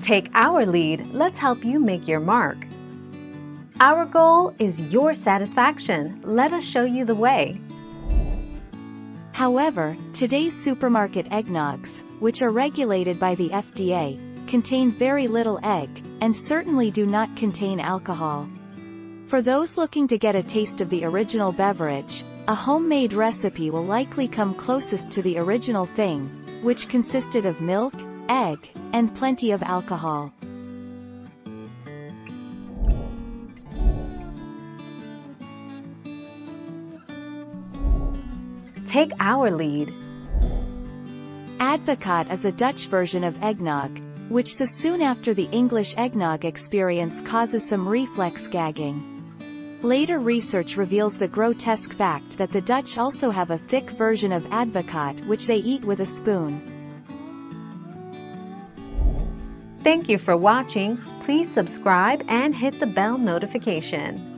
Take our lead, let's help you make your mark. Our goal is your satisfaction. Let us show you the way. However, today's supermarket eggnogs, which are regulated by the FDA, contain very little egg, and certainly do not contain alcohol. For those looking to get a taste of the original beverage, a homemade recipe will likely come closest to the original thing, which consisted of milk, egg, and plenty of alcohol. Take our lead. Advocaat is a Dutch version of eggnog, which so soon after the English eggnog experience causes some reflex gagging. Later research reveals the grotesque fact that the Dutch also have a thick version of Advocaat which they eat with a spoon. Thank you for watching. Please subscribe and hit the bell notification.